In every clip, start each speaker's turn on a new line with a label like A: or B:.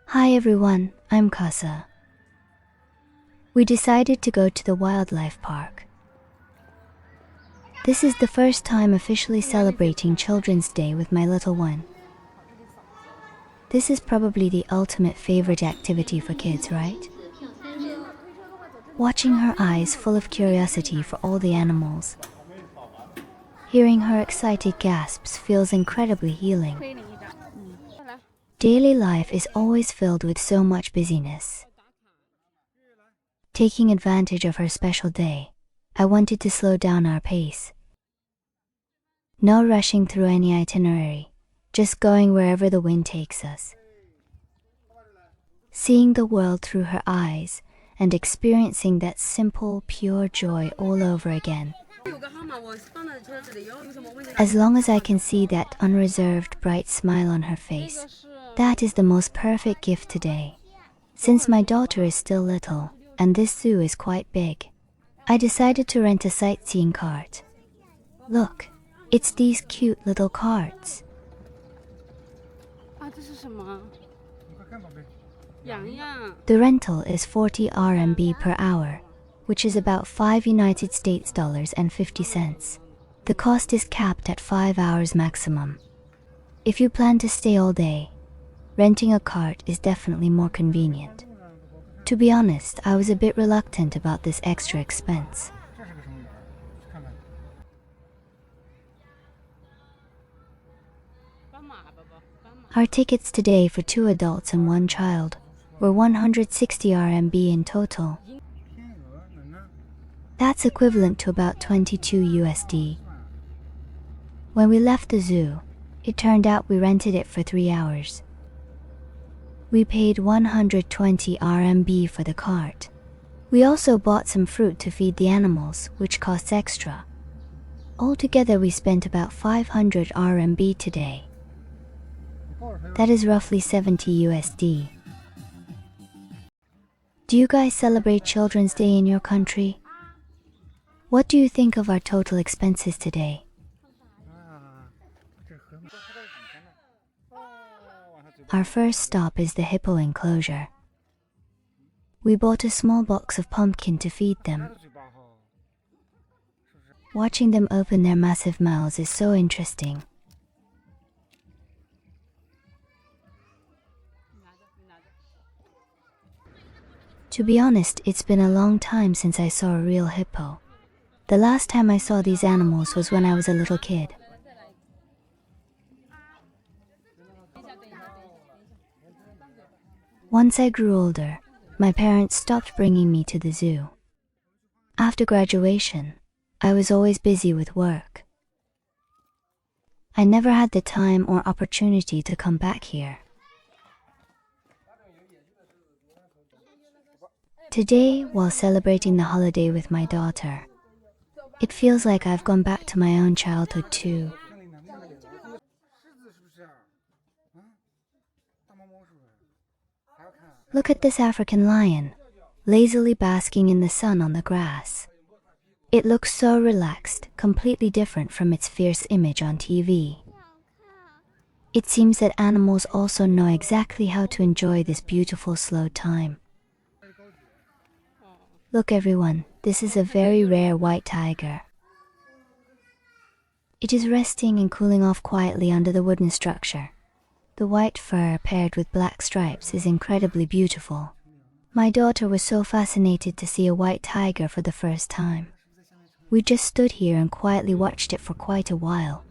A: Hi everyone, I'm Casa. We decided to go to the wildlife park. This is the first time officially celebrating Children's Day with my little one. This is probably the ultimate favorite activity for kids, right? Watching her eyes full of curiosity for all the animals. Hearing her excited gasps feels incredibly healing. Daily life is always filled with so much busyness. Taking advantage of her special day, I wanted to slow down our pace. No rushing through any itinerary, just going wherever the wind takes us. Seeing the world through her eyes and experiencing that simple, pure joy all over again. As long as I can see that unreserved, bright smile on her face, that is the most perfect gift today. Since my daughter is still little, and this zoo is quite big, I decided to rent a sightseeing cart. Look, it's these cute little carts. The rental is 40 RMB per hour, which is about 5 United States dollars and 50 cents. The cost is capped at 5 hours maximum. If you plan to stay all day, renting a cart is definitely more convenient. To be honest, I was a bit reluctant about this extra expense. Our tickets today for 2 adults and 1 child were 160 RMB in total. That's equivalent to about 22 USD. When we left the zoo, it turned out we rented it for 3 hours. We paid 120 RMB for the cart. We also bought some fruit to feed the animals, which costs extra. Altogether we spent about 500 RMB today. That is roughly 70 USD. Do you guys celebrate Children's Day in your country? What do you think of our total expenses today? Our first stop is the hippo enclosure. We bought a small box of pumpkin to feed them. Watching them open their massive mouths is so interesting. To be honest, it's been a long time since I saw a real hippo. The last time I saw these animals was when I was a little kid. Once I grew older, my parents stopped bringing me to the zoo. After graduation, I was always busy with work. I never had the time or opportunity to come back here. Today, while celebrating the holiday with my daughter, it feels like I've gone back to my own childhood too. Look at this African lion, lazily basking in the sun on the grass. It looks so relaxed, completely different from its fierce image on TV. It seems that animals also know exactly how to enjoy this beautiful slow time. Look everyone, this is a very rare white tiger. It is resting and cooling off quietly under the wooden structure. The white fur paired with black stripes is incredibly beautiful. My daughter was so fascinated to see a white tiger for the first time. We just stood here and quietly watched it for quite a while.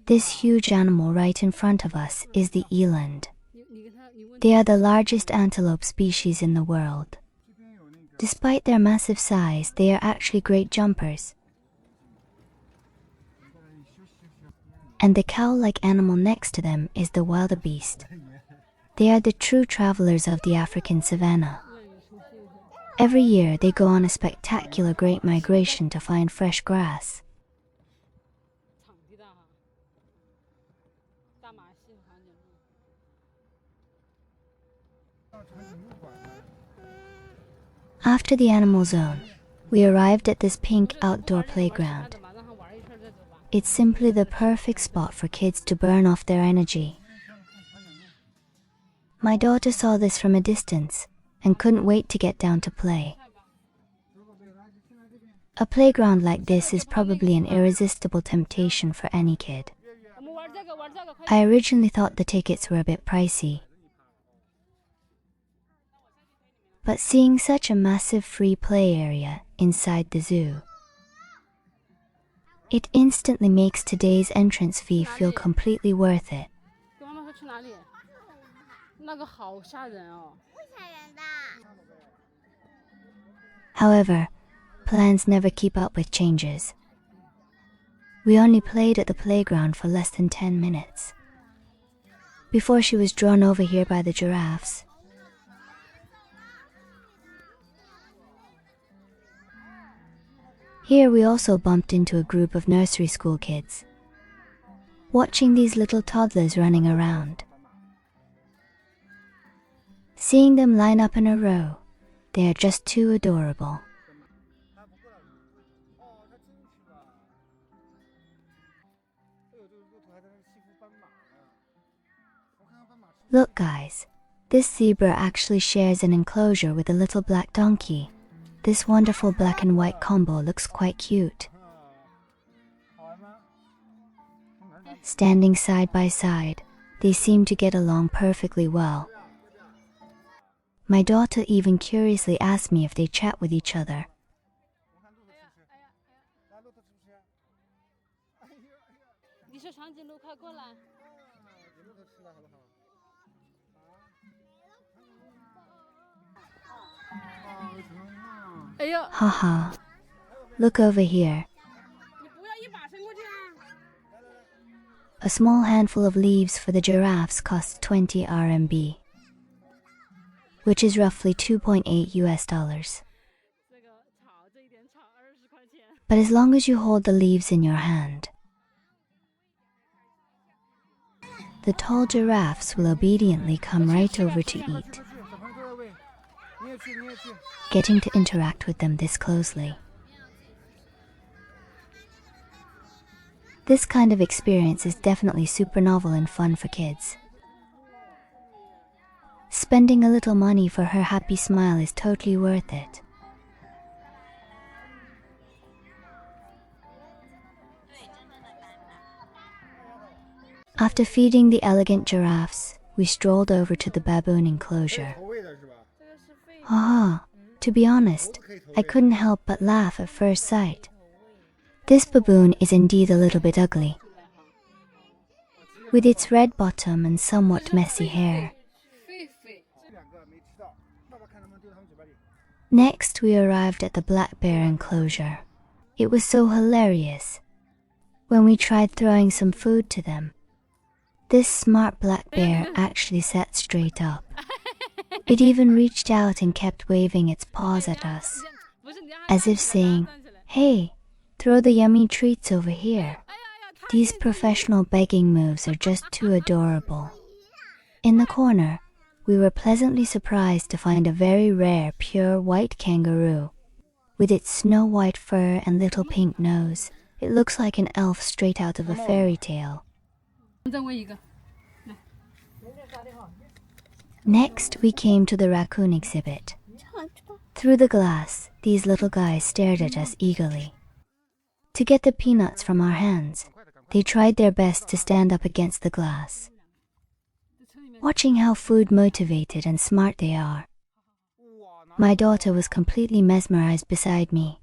A: This huge animal right in front of us is the eland. They are the largest antelope species in the world. Despite their massive size, they are actually great jumpers. and the cow-like animal next to them is the wildebeest. They are the true travelers of the African savanna. Every year they go on a spectacular great migration to find fresh grass. After the animal zone, we arrived at this pink outdoor playground. It's simply the perfect spot for kids to burn off their energy. My daughter saw this from a distance and couldn't wait to get down to play. A playground like this is probably an irresistible temptation for any kid. I originally thought the tickets were a bit pricey, but seeing such a massive free play area inside the zoo, it instantly makes today's entrance fee feel completely worth it. However, plans never keep up with changes. We only played at the playground for less than 10 minutes before she was drawn over here by the giraffes. Here we also bumped into a group of nursery school kids. Watching these little toddlers running around, seeing them line up in a row, they are just too adorable. Look guys, this zebra actually shares an enclosure with a little black donkey. This wonderful black and white combo looks quite cute. Standing side by side, they seem to get along perfectly well. My daughter even curiously asked me if they chat with each other. Haha, look over here. A small handful of leaves for the giraffes costs 20 RMB, which is roughly $2.8 US. But as long as you hold the leaves in your hand, the tall giraffes will obediently come right over to eat. Getting to interact with them this closely, this kind of experience is definitely super novel and fun for kids. Spending a little money for her happy smile is totally worth it. After feeding the elegant giraffes, we strolled over to the baboon enclosure. To be honest, I couldn't help but laugh at first sight. This baboon is indeed a little bit ugly, with its red bottom and somewhat messy hair. Next, we arrived at the black bear enclosure. It was so hilarious when we tried throwing some food to them. This smart black bear actually sat straight up. It even reached out and kept waving its paws at us, as if saying, "Hey, throw the yummy treats over here." These professional begging moves are just too adorable. In the corner, we were pleasantly surprised to find a very rare pure white kangaroo. With its snow-white fur and little pink nose, it looks like an elf straight out of a fairy tale. Next, we came to the raccoon exhibit. Through the glass, these little guys stared at us eagerly. To get the peanuts from our hands, they tried their best to stand up against the glass. Watching how food motivated and smart they are, my daughter was completely mesmerized beside me.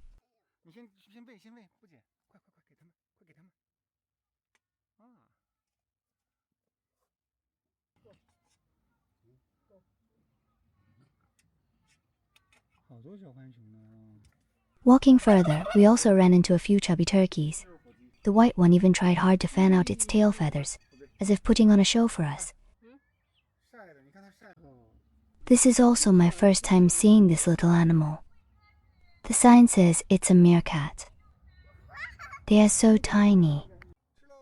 A: Walking further, we also ran into a few chubby turkeys. The white one even tried hard to fan out its tail feathers, as if putting on a show for us. This is also my first time seeing this little animal. The sign says it's a meerkat. They are so tiny,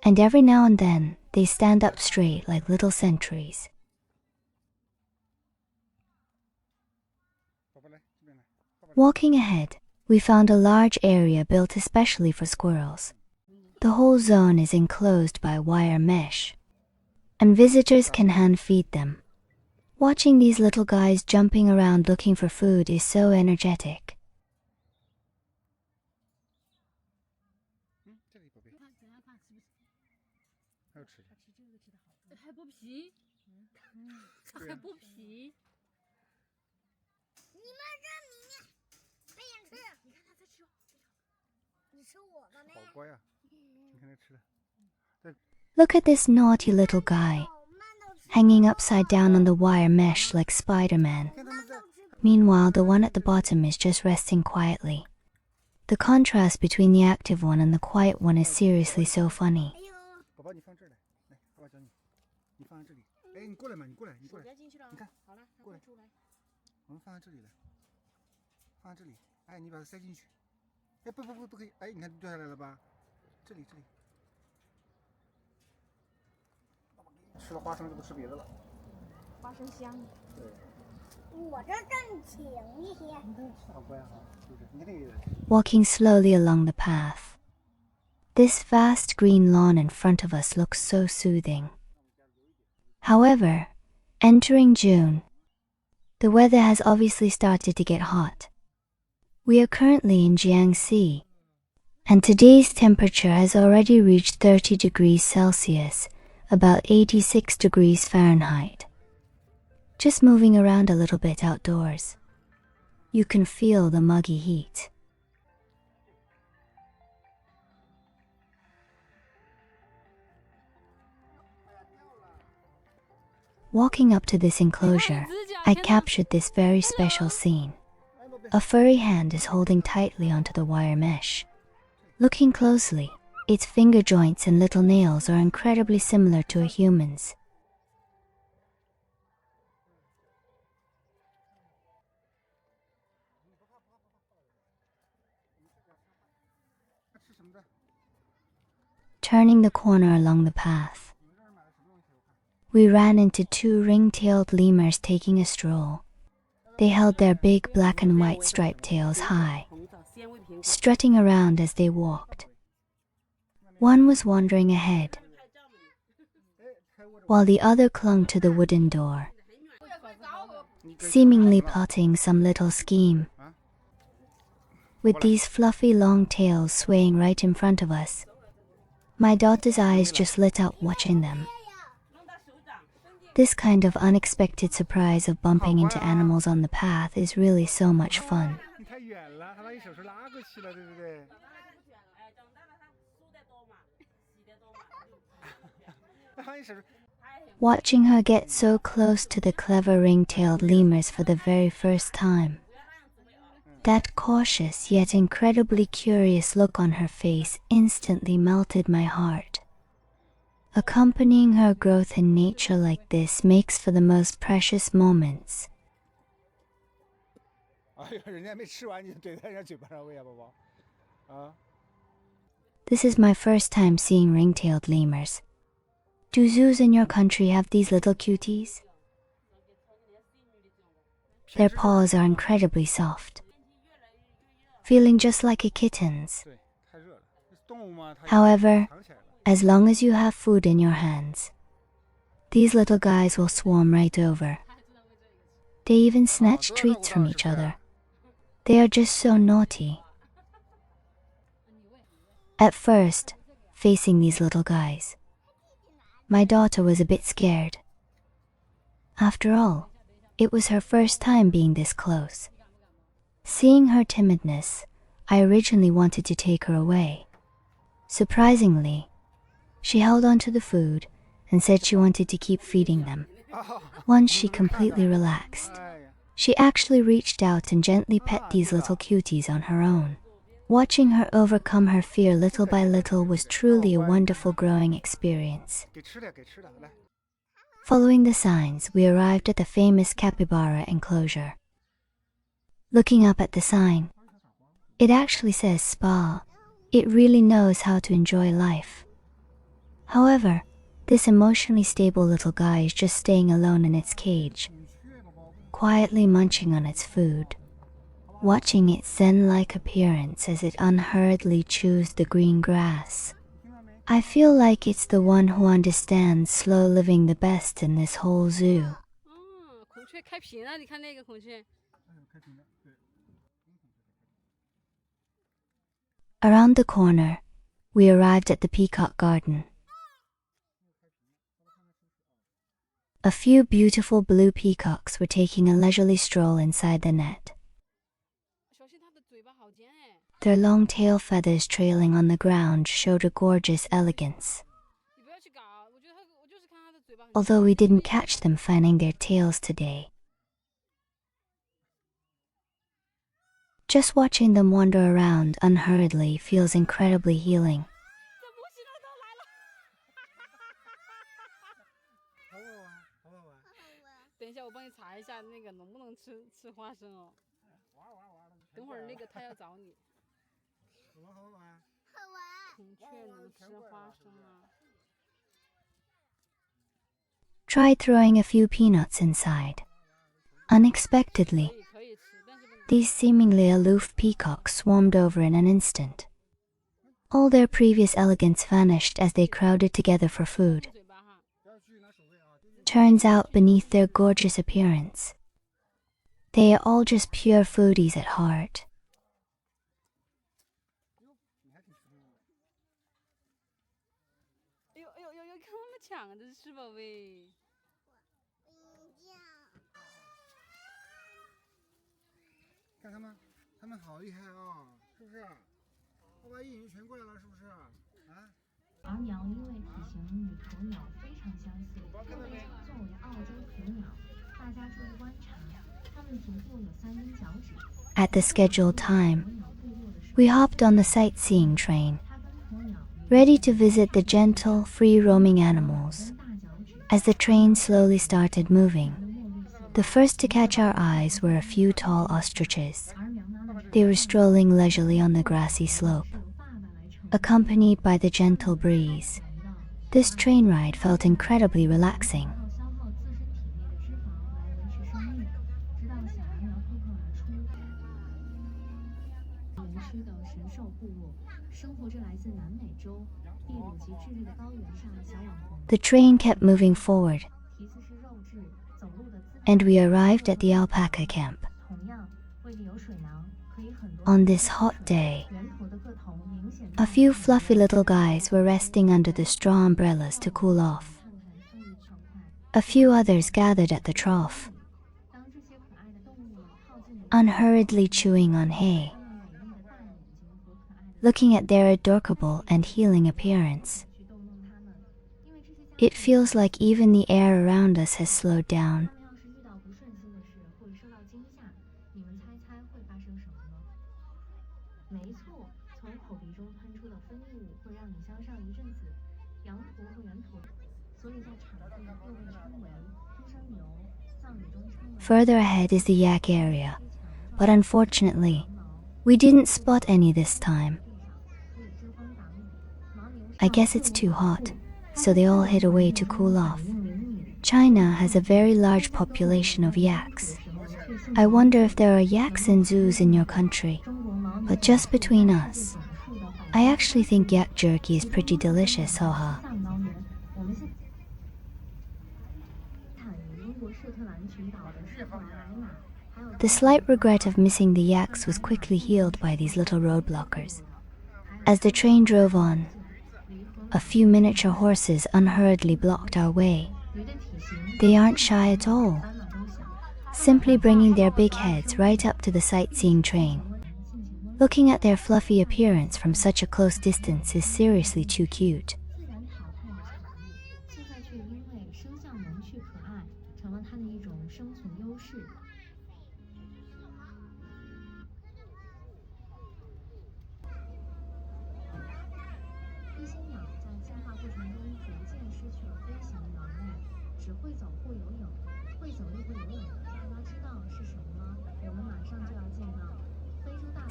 A: and every now and then they stand up straight like little sentries. Walking ahead, we found a large area built especially for squirrels. The whole zone is enclosed by wire mesh, and visitors can hand feed them. Watching these little guys jumping around looking for food is so energetic. Look at this naughty little guy, hanging upside down on the wire mesh like Spider-Man. Meanwhile, the one at the bottom is just resting quietly. The contrast between the active one and the quiet one is seriously so funny. Walking slowly along the path. This vast green lawn in front of us looks so soothing. However, entering June, the weather has obviously started to get hot. We are currently in Jiangxi, and today's temperature has already reached 30 degrees Celsius, about 86 degrees Fahrenheit. Just moving around a little bit outdoors, you can feel the muggy heat. Walking up to this enclosure, I captured this very special scene. A furry hand is holding tightly onto the wire mesh. Looking closely, its finger joints and little nails are incredibly similar to a human's. Turning the corner along the path, we ran into two ring-tailed lemurs taking a stroll. They held their big black and white striped tails high, strutting around as they walked. One was wandering ahead, while the other clung to the wooden door, seemingly plotting some little scheme. With these fluffy long tails swaying right in front of us, my daughter's eyes just lit up watching them. This kind of unexpected surprise of bumping into animals on the path is really so much fun. Watching her get so close to the clever ring-tailed lemurs for the very first time. That cautious yet incredibly curious look on her face instantly melted my heart. Accompanying her growth in nature like this makes for the most precious moments. This is my first time seeing ring-tailed lemurs. Do zoos in your country have these little cuties? Their paws are incredibly soft, feeling just like a kitten's. However, as long as you have food in your hands, these little guys will swarm right over. They even snatch treats from each other. They are just so naughty. At first, facing these little guys, my daughter was a bit scared. After all, it was her first time being this close. Seeing her timidness, I originally wanted to take her away. Surprisingly, she held on to the food and said she wanted to keep feeding them. Once she completely relaxed, she actually reached out and gently pet these little cuties on her own. Watching her overcome her fear little by little was truly a wonderful growing experience. Following the signs, we arrived at the famous Capybara enclosure. Looking up at the sign, it actually says spa. It really knows how to enjoy life. However, this emotionally stable little guy is just staying alone in its cage, quietly munching on its food. Watching its zen-like appearance as it unhurriedly chews the green grass. I feel like it's the one who understands slow living the best in this whole zoo. Around the corner, we arrived at the peacock garden. A few beautiful blue peacocks were taking a leisurely stroll inside the net. Their long tail feathers trailing on the ground showed a gorgeous elegance. Although we didn't catch them fanning their tails today. Just watching them wander around unhurriedly feels incredibly healing. Tried throwing a few peanuts inside. Unexpectedly, these seemingly aloof peacocks swarmed over in an instant. All their previous elegance vanished as they crowded together for food. Turns out beneath their gorgeous appearance, they are all just pure foodies at heart. At the scheduled time, we hopped on the sightseeing train, ready to visit the gentle, free-roaming animals. As the train slowly started moving, the first to catch our eyes were a few tall ostriches. They were strolling leisurely on the grassy slope, accompanied by the gentle breeze. This train ride felt incredibly relaxing. The train kept moving forward, and we arrived at the alpaca camp. On this hot day, a few fluffy little guys were resting under the straw umbrellas to cool off. A few others gathered at the trough, unhurriedly chewing on hay. Looking at their adorable and healing appearance, it feels like even the air around us has slowed down. Further ahead is the yak area, but unfortunately, we didn't spot any this time. I guess it's too hot, so they all hid away to cool off. China has a very large population of yaks. I wonder if there are yaks in zoos in your country. But just between us, I actually think yak jerky is pretty delicious, haha. The slight regret of missing the yaks was quickly healed by these little roadblockers. As the train drove on, a few miniature horses unhurriedly blocked our way. They aren't shy at all, simply bringing their big heads right up to the sightseeing train. Looking at their fluffy appearance from such a close distance is seriously too cute.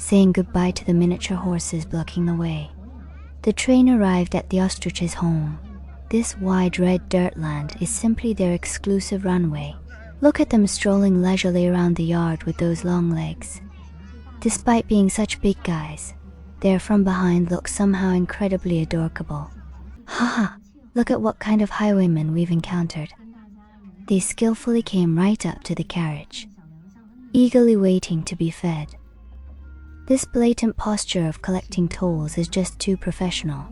A: saying goodbye to the miniature horses blocking the way. The train arrived at the ostrich's home. This wide red dirt land is simply their exclusive runway. Look at them strolling leisurely around the yard with those long legs. Despite being such big guys, their from behind look somehow incredibly adorable. Haha, look at what kind of highwaymen we've encountered. They skillfully came right up to the carriage, eagerly waiting to be fed. This blatant posture of collecting tolls is just too professional.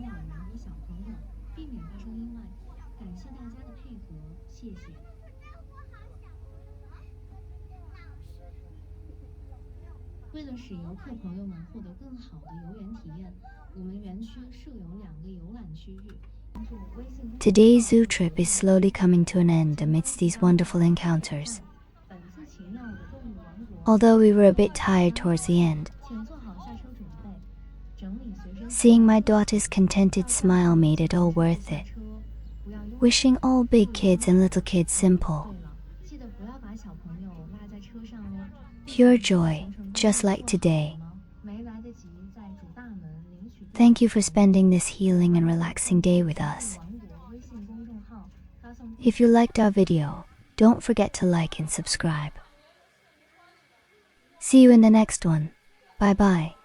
A: Today's zoo trip is slowly coming to an end amidst these wonderful encounters. Although we were a bit tired towards the end, seeing my daughter's contented smile made it all worth it. Wishing all big kids and little kids simple, pure joy, just like today. Thank you for spending this healing and relaxing day with us. If you liked our video, don't forget to like and subscribe. See you in the next one. Bye bye.